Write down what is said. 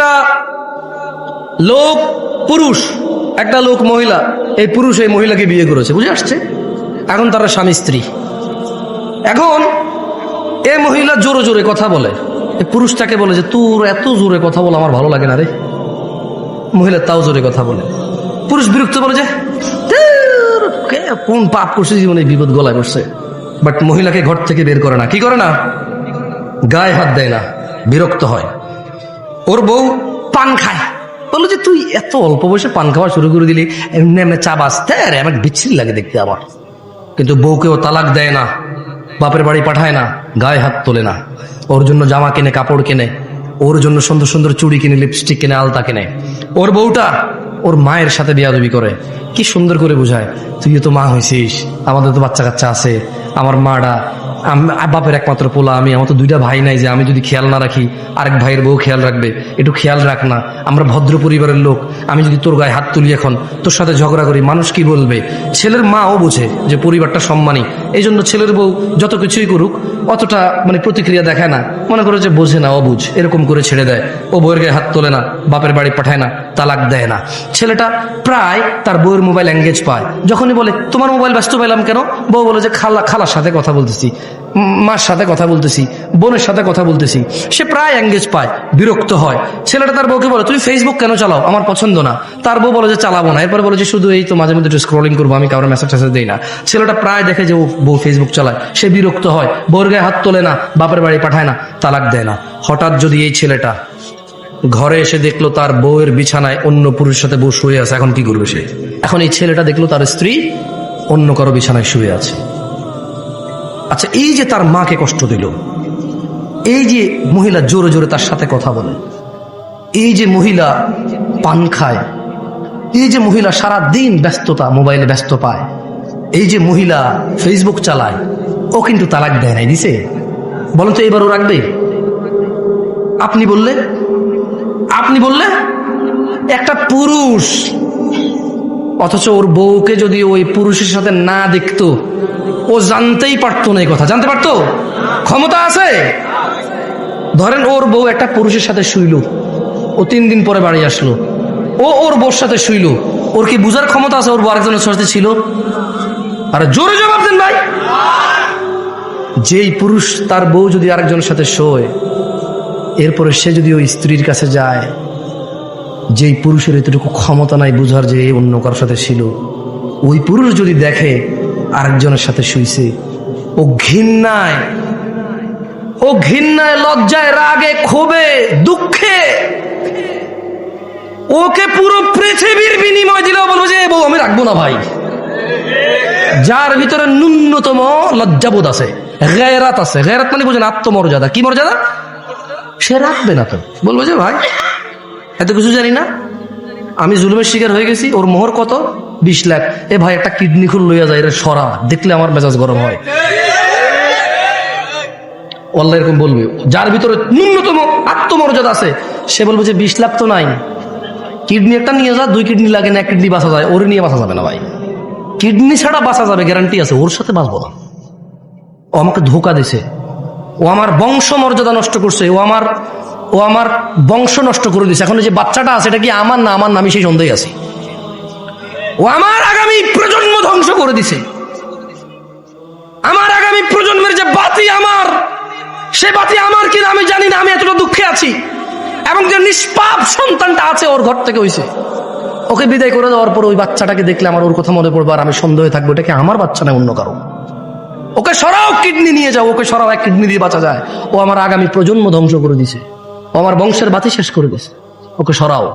একটা লোক পুরুষ, একটা লোক মহিলা, এই পুরুষ এই মহিলাকে বিয়ে করেছে, বুঝে আসছে? এখন তারা স্বামী স্ত্রী। এখন এ মহিলা জোরে জোরে কথা বলে, এই পুরুষটাকে বলে যে তোর এত জোরে কথা বলে আমার ভালো লাগে না রে। মহিলা তাও জোরে কথা বলে, পুরুষ বিরক্ত বলে যে কোন পাপ করছে জীবনে, বিপদ গলায় বসছে। বাট মহিলাকে ঘর থেকে বের করে না, কি করে না, গায়ে হাত দেয় না, বিরক্ত হয়। ওর বউ পান খায়, বললো যে তুই এত অল্প বয়সে পান খাওয়া শুরু করে দিলি, এমনি এমনি চা বাঁচতে আমার বিচ্ছিরি লাগে দেখতে আমার। কিন্তু বউকেও তালাক দেয় না, বাপের বাড়ি পাঠায় না, গায়ে হাত তোলে না, ওর জন্য জামা কিনে, কাপড় কিনে, ওর জন্য সুন্দর সুন্দর চুড়ি কিনে, লিপস্টিক কিনে, আলতা কিনে। ওর বউটা ওর মায়ের সাথে বিয়াদবি করে, কি সুন্দর করে বুঝায়, তুই তো মা হয়েছিস, আমাদের তো বাচ্চা কাচ্চা আছে, আমার মাটা বাপের একমাত্র পোলা আমি, আমার তো দুইটা ভাই নাই যে আমি যদি খেয়াল না রাখি আরেক ভাইয়ের বউ খেয়াল রাখবে, একটু খেয়াল রাখ না, আমরা ভদ্র পরিবারের লোক, আমি যদি তোর গায়ে হাত তুলি এখন, তোর সাথে ঝগড়া করি, মানুষ কি বলবে। ছেলের মাও বোঝে যে পরিবারটা সম্মানী, এই জন্য ছেলের বউ যত কিছুই করুক অতটা প্রতিক্রিয়া দেখায় না, মনে করে যে বোঝে না, অবুঝ, এরকম করে ছেড়ে দেয়। ও বউয়ের গায়ে হাত তোলে না, বাপের বাড়ি পাঠায় না, তালাক দেয় না। ছেলেটা প্রায় তার বউয়ের মোবাইল এঙ্গেজ পায়, যখনই বলে তোমার মোবাইল ব্যস্ত পেলাম কেন, বউ বলে যে খালার সাথে কথা বলতেছি, মার সাথে কথা বলতেছি, বোনের সাথে কথা বলতেছি। সে প্রায় এঙ্গেজ পায়, বিরক্ত হয়। ছেলেটা তার বউকে বলে তুমি ফেসবুক কেন চালাও, আমার পছন্দ না। তার বউ বলে যে চালাবো না, এরপরে বলে যে শুধু এই তো মাঝে মধ্যে একটু স্ক্রলিং করবো, আমি কারোর মেসেজ টেসেজ দিই না। ছেলেটা প্রায় দেখে যে বউ ফেসবুক চালায়, সে বিরক্ত হয়, বউর গায়ে হাত তোলে না, বাপের বাড়ি পাঠায় না, তালাক দেয় না। হঠাৎ যদি এই ছেলেটা ঘরে এসে দেখলো তার বউয়ের বিছানায় অন্য পুরুষের সাথে বউ শুয়ে আছে, এখন কি করবে সে? এখন এই ছেলেটা দেখলো তার স্ত্রী অন্য কারো বিছানায় শুয়ে আছে। আচ্ছা, এই যে তার মাকে কষ্ট দিল, এই যে মহিলা জোরে জোরে তার সাথে কথা বলে, এই যে মহিলা পান খায়, এই যে মহিলা সারা দিন ব্যস্ততা, মোবাইলে ব্যস্ত পায়, এই যে মহিলা ফেসবুক চালায়, ও কিন্তু তালাক দেয় নাই, দিছে? বলেন তো এবার ও রাখবে? আপনি বললে একটা পুরুষ, অথচ ওর বউকে যদি ওই পুরুষের সাথে না দেখতো, ও জানতেই পারতো না, এই কথা জানতে পারতো? ক্ষমতা আছে? ধরেন ওর বউ একটা পুরুষের সাথে শুইল, ও 3 দিন পরে বাড়ি আসলো, ও ওর বউর সাথে শুইল, ওর কি বুঝার ক্ষমতা আছে ওর বউ আরেকজনের সাথে ছিল? আরে জোরে জবাব দেন ভাই। যেই পুরুষ তার বউ যদি আরেকজনের সাথে শোয়, এরপরে সে যদি ওই স্ত্রীর কাছে যায়, যেই পুরুষের এতটুকু ক্ষমতা নাই বুঝার যে অন্য কারোর সাথে ছিল, ওই পুরুষ যদি দেখে আরেকজনের সাথে শুইছে, ও ঘৃণায়, লজ্জায়, রাগে, ক্ষোভে, দুঃখে ওকে পুরো পৃথিবীর বিনিময় দিলেও বলবো যে বউ আমি রাখবো না ভাই। যার ভিতরে ন্যূনতম লজ্জাবোধ আছে, গায়রাত আছে, গায়রাত মানে বুঝেন আত্মমর্যাদা, কি মর্যাদা, সে রাখবে না। তো বলবো যে ভাই এত কিছু জানি না, আমি জুলুমের শিকার হয়ে গেছি, ওর মোহর কত, 20 লাখ, এ ভাই একটা কিডনি খুল লইয়া যায়, এর সরা, দেখলে আমার মেজাজ গরম হয়। আল্লাহ এরকম বলবে। যার ভিতরে ন্যূনতম আত্মমর্যাদা আছে সে বলবে যে 20 লাখ তো নাই, কিডনি একটা নিয়ে যা, 2 কিডনি লাগে না, 1 কিডনি বাঁচা যায়, ওর নিয়ে বাঁচা যাবে না ভাই, কিডনি ছাড়া বাঁচা যাবে গ্যারান্টি আছে, ওর সাথে বাঁচবো না। ও আমাকে ধোকা দিছে, ও আমার বংশ মর্যাদা নষ্ট করছে, ও আমার বংশ নষ্ট করে দিছে। এখন যে বাচ্চাটা আছে এটা কি আমার না আমার, আমি সেই সন্দেহে আছি। ও আমার আগামী প্রজন্ম ধ্বংস করে দিছে, আমার আগামী প্রজন্মের যে বাতি আমার, সে বাতি আমার কিনা আমি জানি না, আমি এতটা দুঃখে আছি। এবং যে নিষ্পাপ সন্তানটা আছে ওর ঘর থেকে হইছে, ওকে বিদায় করে দেওয়ার পর ওই বাচ্চাটাকে দেখলে আমার ওর কথা মনে পড়বে, আর আমি সন্দেহে থাকবো এটা কি আমার বাচ্চা না অন্য কারো। ওকে সরাও, কিডনি নিয়ে যাও, ওকে সরাও, 1 কিডনি দিয়ে বাঁচা যায়। ও আমার আগামী প্রজন্ম ধ্বংস করে দিছে, ও আমার বংশের বাতি শেষ করে দিছে, ওকে সরাও।